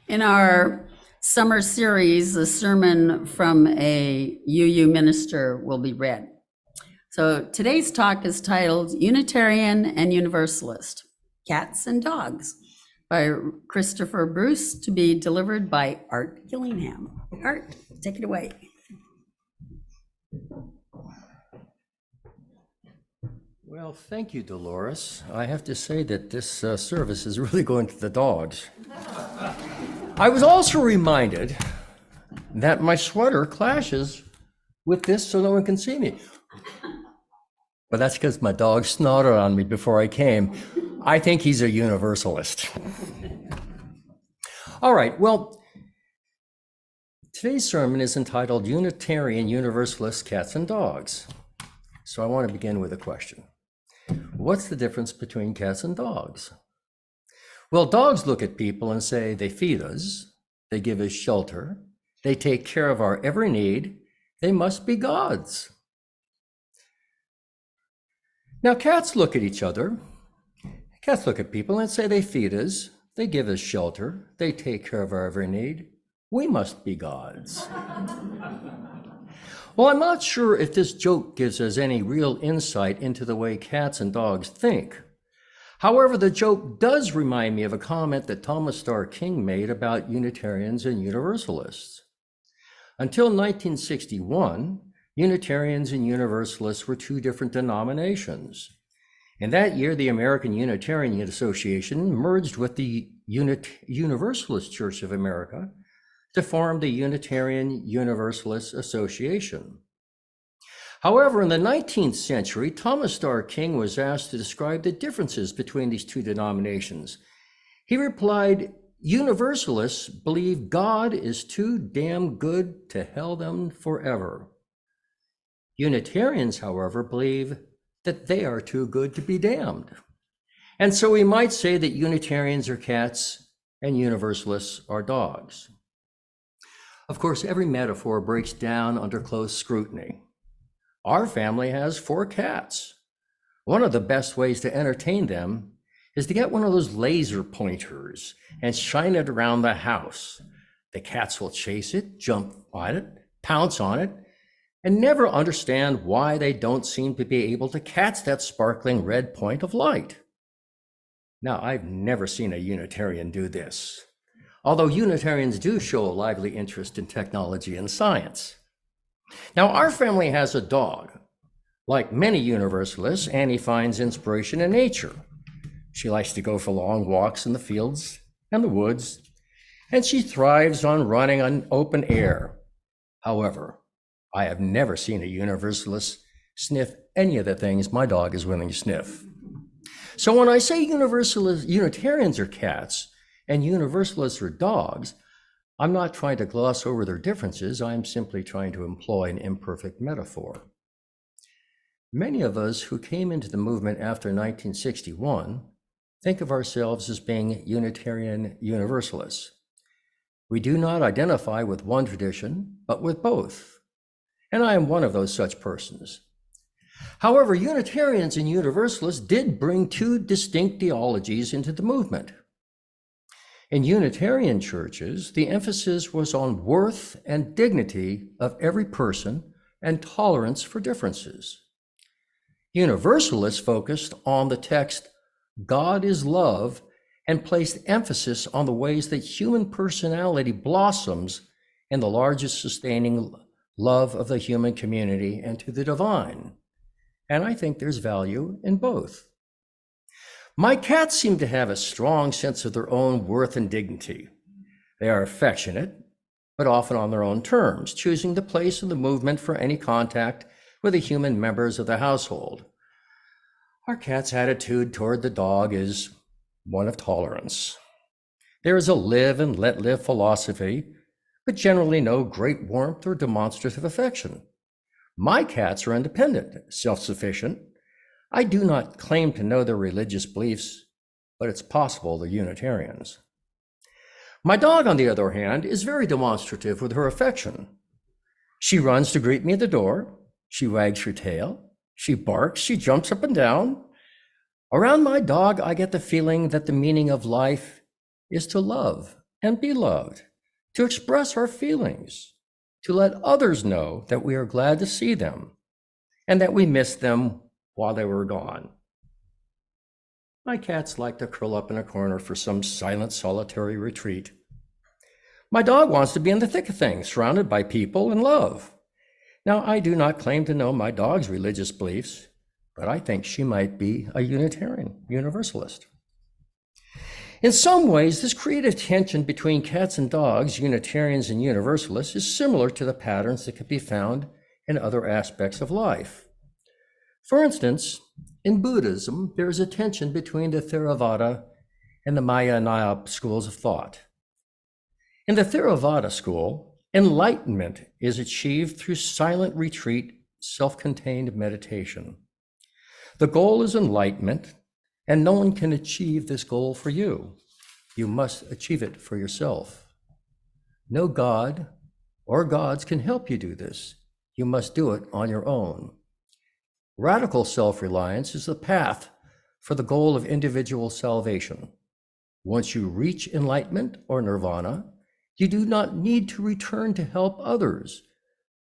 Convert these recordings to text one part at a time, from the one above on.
In our summer series, a sermon from a UU minister will be read. So today's talk is titled Unitarian and Universalist, Cats and Dogs, by Christopher Buice, to be delivered by Art Gillingham. Art, take it away. Well, thank you, Dolores. I have to say that this service is really going to the dogs. I was also reminded that my sweater clashes with this so no one can see me. But that's because my dog snotted on me before I came. I think he's a universalist. All right, well, today's sermon is entitled Unitarian, Universalist, Cats and Dogs. So I want to begin with a question. What's the difference between cats and dogs? Well, dogs look at people and say they feed us, they give us shelter, they take care of our every need, they must be gods. Now, cats look at each other. Cats look at people and say they feed us, they give us shelter, they take care of our every need. We must be gods. Well, I'm not sure if this joke gives us any real insight into the way cats and dogs think. However, the joke does remind me of a comment that Thomas Starr King made about Unitarians and Universalists. Until 1961, Unitarians and Universalists were two different denominations. In that year, the American Unitarian Association merged with the Universalist Church of America to form the Unitarian Universalist Association. However, in the 19th century, Thomas Starr King was asked to describe the differences between these two denominations. He replied, "Universalists believe God is too damn good to hell them forever. Unitarians, however, believe that they are too good to be damned." And so we might say that Unitarians are cats and Universalists are dogs. Of course, every metaphor breaks down under close scrutiny. Our family has 4 cats. One of the best ways to entertain them is to get one of those laser pointers and shine it around the house. The cats will chase it, jump on it, pounce on it, and never understand why they don't seem to be able to catch that sparkling red point of light. Now, I've never seen a Unitarian do this, although Unitarians do show a lively interest in technology and science. Now, our family has a dog. Like many Universalists, Annie finds inspiration in nature. She likes to go for long walks in the fields and the woods, and she thrives on running on open air. However, I have never seen a Universalist sniff any of the things my dog is willing to sniff. So when I say Unitarians are cats and Universalists are dogs, I'm not trying to gloss over their differences. I'm simply trying to employ an imperfect metaphor. Many of us who came into the movement after 1961 think of ourselves as being Unitarian Universalists. We do not identify with one tradition, but with both. And I am one of those such persons. However, Unitarians and Universalists did bring 2 distinct theologies into the movement. In Unitarian churches, the emphasis was on worth and dignity of every person and tolerance for differences. Universalists focused on the text, God is love, and placed emphasis on the ways that human personality blossoms in the largest sustaining love of the human community and to the divine. And I think there's value in both. My cats seem to have a strong sense of their own worth and dignity. They are affectionate, but often on their own terms, choosing the place in the movement for any contact with the human members of the household. Our cat's attitude toward the dog is one of tolerance. There is a live and let live philosophy, but generally no great warmth or demonstrative affection. My cats are independent, self-sufficient. I do not claim to know their religious beliefs, but it's possible they're Unitarians. My dog, on the other hand, is very demonstrative with her affection. She runs to greet me at the door. She wags her tail. She barks. She jumps up and down. Around my dog, I get the feeling that the meaning of life is to love and be loved, to express our feelings, to let others know that we are glad to see them and that we missed them while they were gone. My cats like to curl up in a corner for some silent, solitary retreat. My dog wants to be in the thick of things, surrounded by people and love. Now, I do not claim to know my dog's religious beliefs, but I think she might be a Unitarian, Universalist. In some ways, this creative tension between cats and dogs, Unitarians and Universalists, is similar to the patterns that can be found in other aspects of life. For instance, in Buddhism, there is a tension between the Theravada and the Mahayana schools of thought. In the Theravada school, enlightenment is achieved through silent retreat, self-contained meditation. The goal is enlightenment, and no one can achieve this goal for you. You must achieve it for yourself. No God or gods can help you do this. You must do it on your own. Radical self-reliance is the path for the goal of individual salvation. Once you reach enlightenment or nirvana, you do not need to return to help others.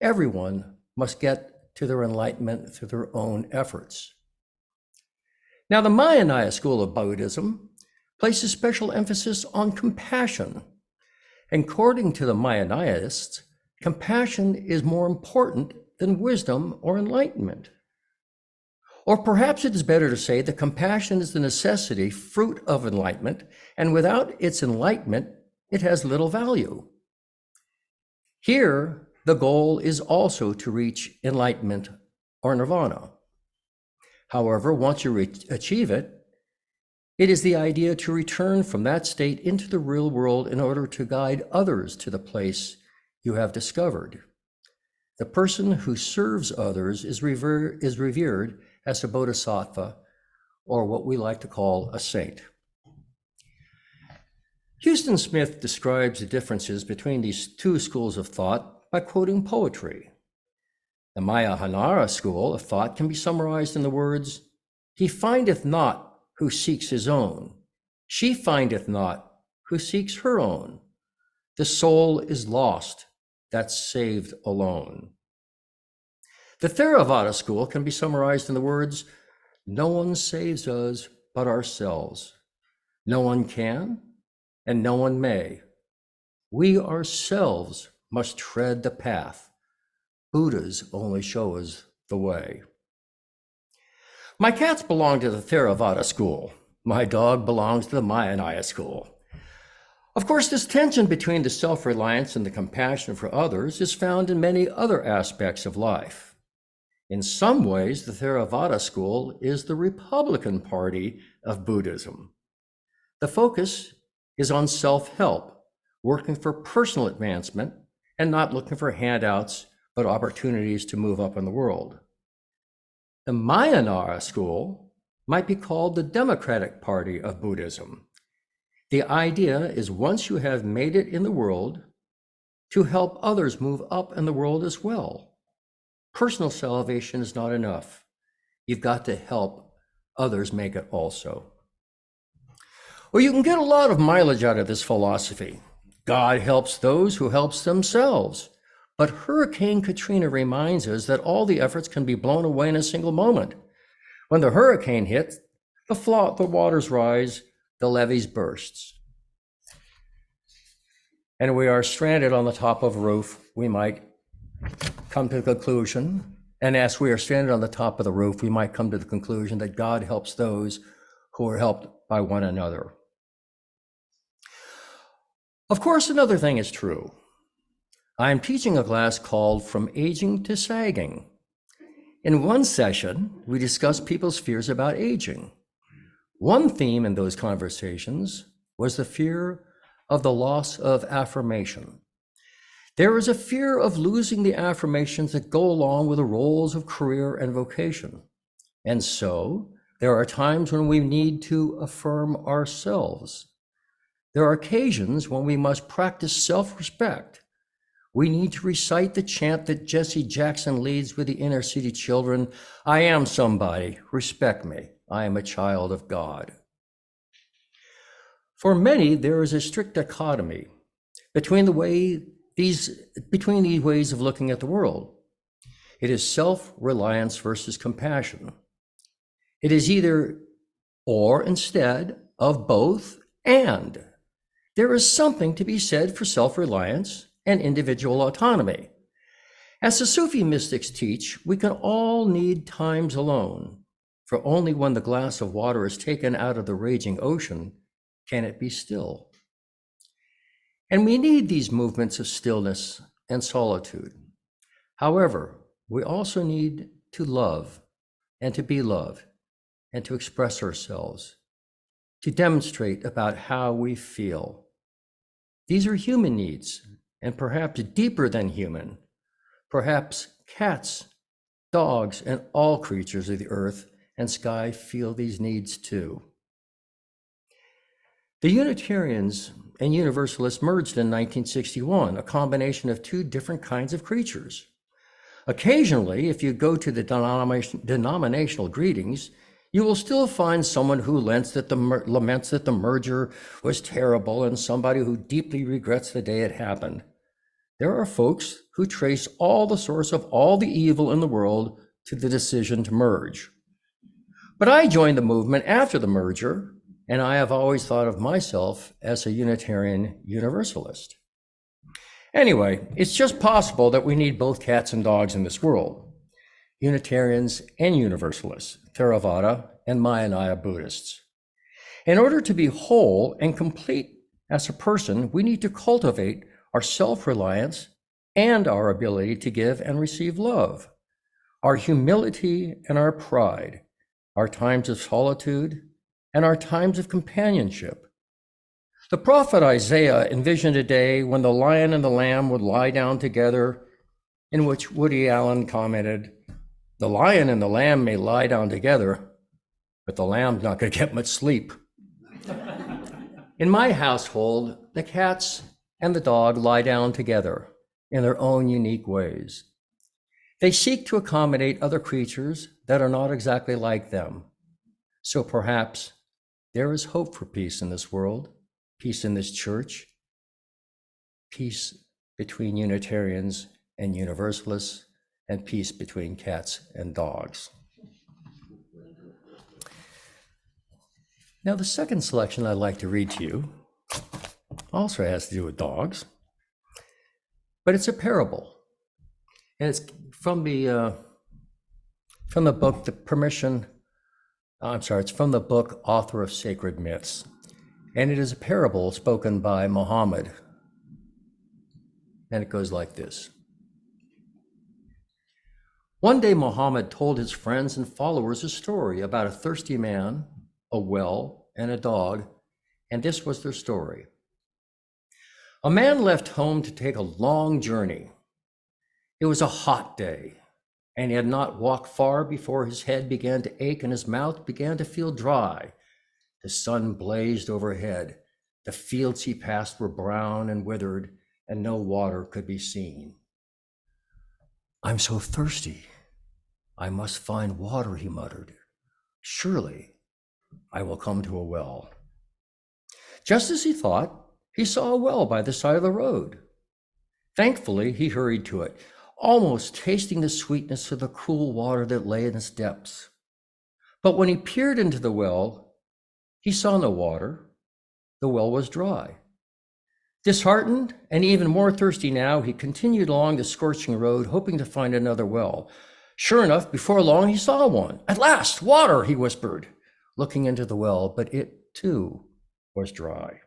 Everyone must get to their enlightenment through their own efforts. Now, the Mahayana school of Buddhism places special emphasis on compassion. According to the Mahayanists, compassion is more important than wisdom or enlightenment. Or perhaps it is better to say that compassion is the necessity, fruit of enlightenment, and without its enlightenment, it has little value. Here, the goal is also to reach enlightenment or nirvana. However, once you achieve it, it is the idea to return from that state into the real world in order to guide others to the place you have discovered. The person who serves others is revered as a bodhisattva, or what we like to call a saint. Huston Smith describes the differences between these two schools of thought by quoting poetry. The Mahayana school of thought can be summarized in the words, "He findeth not who seeks his own. She findeth not who seeks her own. The soul is lost, that's saved alone." The Theravada school can be summarized in the words, "No one saves us but ourselves. No one can, and no one may. We ourselves must tread the path. Buddhas only show us the way." My cats belong to the Theravada school. My dog belongs to the Mahayana school. Of course, this tension between the self-reliance and the compassion for others is found in many other aspects of life. In some ways, the Theravada school is the Republican Party of Buddhism. The focus is on self-help, working for personal advancement and not looking for handouts, but opportunities to move up in the world. The Mahayana school might be called the Democratic Party of Buddhism. The idea is once you have made it in the world, to help others move up in the world as well. Personal salvation is not enough. You've got to help others make it also. Well, you can get a lot of mileage out of this philosophy. God helps those who helps themselves. But Hurricane Katrina reminds us that all the efforts can be blown away in a single moment. When the hurricane hits, the waters rise, the levees bursts. And we are stranded on the top of a roof. We might come to the conclusion, and as we are stranded on the top of the roof, we might come to the conclusion that God helps those who are helped by one another. Of course, another thing is true. I am teaching a class called From Aging to Sagging. In one session, we discussed people's fears about aging. One theme in those conversations was the fear of the loss of affirmation. There is a fear of losing the affirmations that go along with the roles of career and vocation. And so, there are times when we need to affirm ourselves. There are occasions when we must practice self-respect. We need to recite the chant that Jesse Jackson leads with the inner city children, "I am somebody, respect me, I am a child of God." For many, there is a strict dichotomy between these ways of looking at the world. It is self-reliance versus compassion. It is either or instead of both and. There is something to be said for self-reliance and individual autonomy. As the Sufi mystics teach, we can all need times alone, for only when the glass of water is taken out of the raging ocean can it be still. And we need these movements of stillness and solitude. However, we also need to love and to be loved and to express ourselves, to demonstrate about how we feel. These are human needs, and perhaps deeper than human. Perhaps cats, dogs, and all creatures of the earth and sky feel these needs too. The Unitarians and Universalists merged in 1961, a combination of two different kinds of creatures. Occasionally, if you go to the denominational greetings, you will still find someone who laments that the merger was terrible and somebody who deeply regrets the day it happened. There are folks who trace all the source of all the evil in the world to the decision to merge. But I joined the movement after the merger, and I have always thought of myself as a Unitarian Universalist. Anyway, it's just possible that we need both cats and dogs in this world, Unitarians and Universalists, Theravada and Mahayana Buddhists. In order to be whole and complete as a person, we need to cultivate our self-reliance and our ability to give and receive love, our humility and our pride, our times of solitude and our times of companionship. The prophet Isaiah envisioned a day when the lion and the lamb would lie down together, in which Woody Allen commented, "The lion and the lamb may lie down together, but the lamb's not going to get much sleep." In my household, the cats and the dog lie down together in their own unique ways. They seek to accommodate other creatures that are not exactly like them. So perhaps there is hope for peace in this world, peace in this church, peace between Unitarians and Universalists, and peace between cats and dogs. Now, the second selection I'd like to read to you also has to do with dogs, but it's a parable, and it's from the book, it's from the book Author of Sacred Myths, and it is a parable spoken by Muhammad, and it goes like this. One day, Muhammad told his friends and followers a story about a thirsty man, a well, and a dog, and this was their story. A man left home to take a long journey. It was a hot day, and he had not walked far before his head began to ache and his mouth began to feel dry. The sun blazed overhead. The fields he passed were brown and withered, and no water could be seen. "I'm so thirsty. I must find water," he muttered. "Surely I will come to a well." Just as he thought, he saw a well by the side of the road. Thankfully, he hurried to it, almost tasting the sweetness of the cool water that lay in its depths. But when he peered into the well, he saw no water. The well was dry. Disheartened and even more thirsty now, he continued along the scorching road, hoping to find another well. Sure enough, before long, he saw one. "At last, water," he whispered, looking into the well, but it too was dry.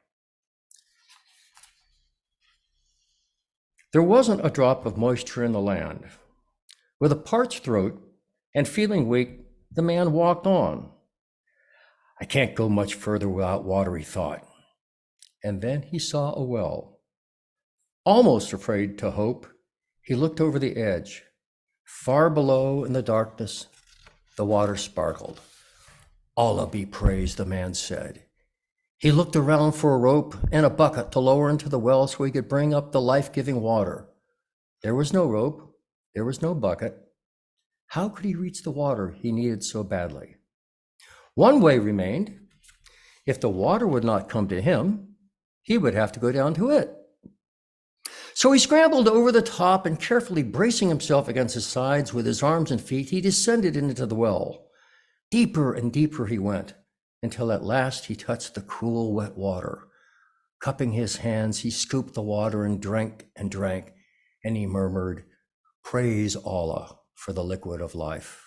There wasn't a drop of moisture in the land. With a parched throat and feeling weak, the man walked on. "I can't go much further without water," he thought. And then he saw a well. Almost afraid to hope, he looked over the edge. Far below in the darkness, the water sparkled. "Allah be praised," the man said. He looked around for a rope and a bucket to lower into the well so he could bring up the life-giving water. There was no rope. There was no bucket. How could he reach the water he needed so badly? One way remained. If the water would not come to him, he would have to go down to it. So he scrambled over the top and carefully bracing himself against his sides with his arms and feet, he descended into the well. Deeper and deeper he went, until at last he touched the cool, wet water. Cupping his hands, he scooped the water and drank, and he murmured, "Praise Allah for the liquid of life."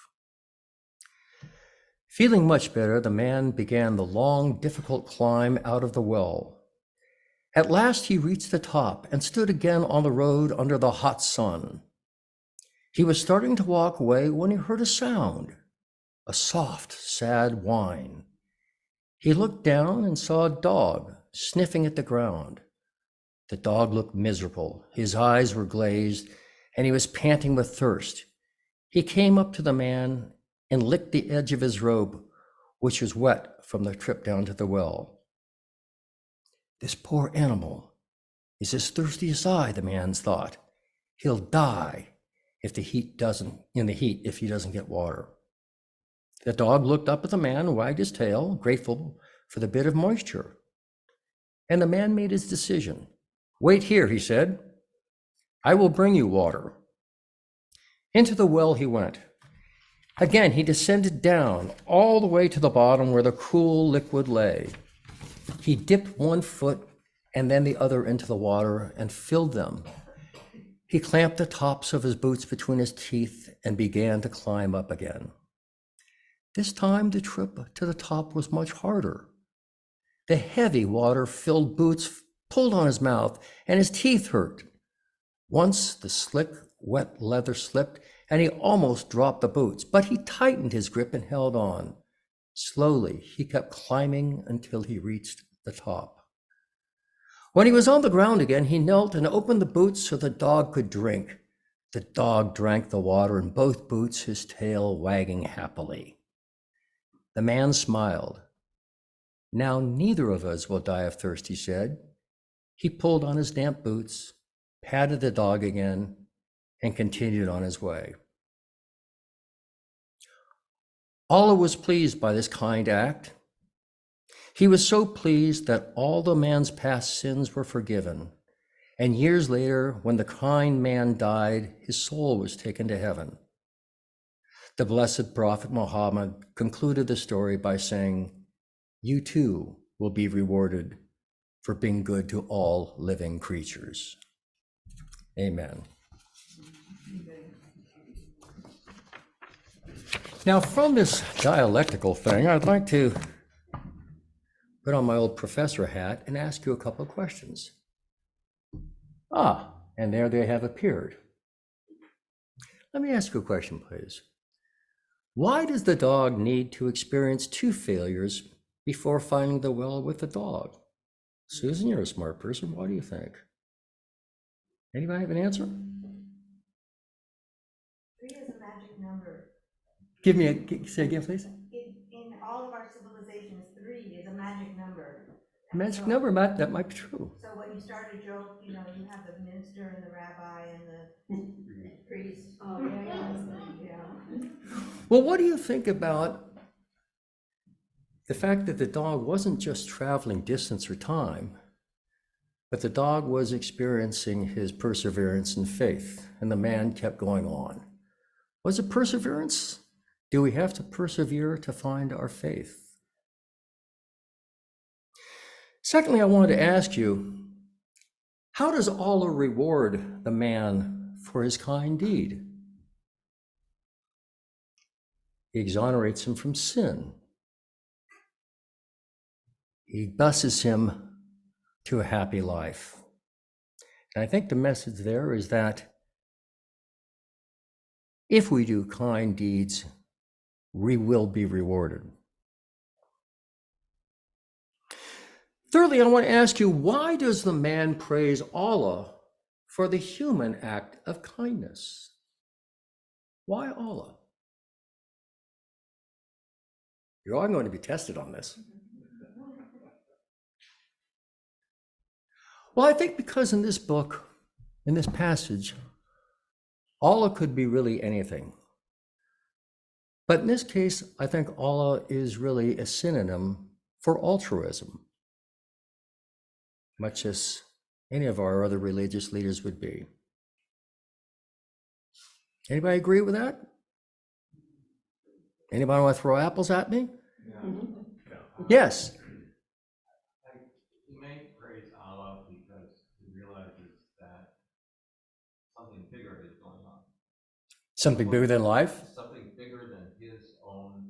Feeling much better, the man began the long, difficult climb out of the well. At last he reached the top and stood again on the road under the hot sun. He was starting to walk away when he heard a sound, a soft, sad whine. He looked down and saw a dog sniffing at the ground. The dog looked miserable. His eyes were glazed, and he was panting with thirst. He came up to the man and licked the edge of his robe, which was wet from the trip down to the well. This poor animal is as thirsty as I, the man thought. He'll die if he doesn't get water. The dog looked up at the man and wagged his tail, grateful for the bit of moisture. And the man made his decision. "Wait here," he said. "I will bring you water." Into the well he went. Again, he descended down all the way to the bottom where the cool liquid lay. He dipped one foot and then the other into the water and filled them. He clamped the tops of his boots between his teeth and began to climb up again. This time the trip to the top was much harder. The heavy water-filled boots pulled on his mouth and his teeth hurt. Once the slick, wet leather slipped and he almost dropped the boots, but he tightened his grip and held on. Slowly, he kept climbing until he reached the top. When he was on the ground again, he knelt and opened the boots so the dog could drink. The dog drank the water in both boots, his tail wagging happily. The man smiled. "Now neither of us will die of thirst," he said. He pulled on his damp boots, patted the dog again, and continued on his way. Allah was pleased by this kind act. He was so pleased that all the man's past sins were forgiven. And years later, when the kind man died, his soul was taken to heaven. The blessed Prophet Muhammad concluded the story by saying, "You too will be rewarded for being good to all living creatures." Amen. Now, from this dialectical thing, I'd like to put on my old professor hat and ask you a couple of questions. And there they have appeared. Let me ask you a question, please. Why does the dog need to experience two failures before finding the well with the dog? Susan, you're a smart person. What do you think? Anybody have an answer? 3 is a magic number. Say again, please. In all of our civilizations, 3 is a magic number. Magic number, that might be true. So when you start a joke, you have the minister and the rabbi and the priest. Oh, yeah. Well, what do you think about the fact that the dog wasn't just traveling distance or time, but the dog was experiencing his perseverance and faith, and the man kept going on? Was it perseverance? Do we have to persevere to find our faith? Secondly, I wanted to ask you, how does Allah reward the man for his kind deed? He exonerates him from sin. He buses him to a happy life. And I think the message there is that if we do kind deeds, we will be rewarded. Thirdly, I want to ask you, why does the man praise Allah for the human act of kindness? Why Allah? You're all going to be tested on this. Well, I think because in this book, in this passage, Allah could be really anything. But in this case, I think Allah is really a synonym for altruism, much as any of our other religious leaders would be. Anybody agree with that? Anybody want to throw apples at me? Yes. He may praise Allah because he realizes that something bigger is going on. Something bigger than life? Something bigger than his own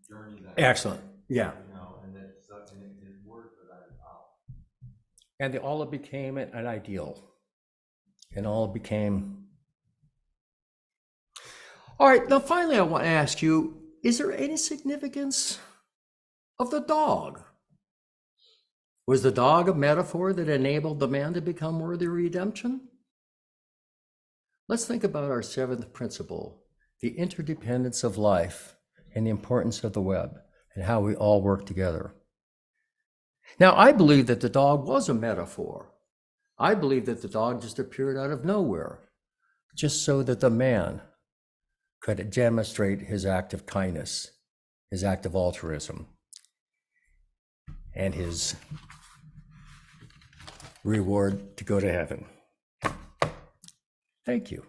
journey. Excellent. Yeah. And his word for that is Allah. And the Allah became an ideal. And Allah became. All right, now finally I want to ask you, is there any significance of the dog? Was the dog a metaphor that enabled the man to become worthy of redemption? Let's think about our seventh principle, the interdependence of life and the importance of the web and how we all work together. Now, I believe that the dog was a metaphor. I believe that the dog just appeared out of nowhere, just so that the man could demonstrate his act of kindness, his act of altruism, and his reward to go to heaven. Thank you.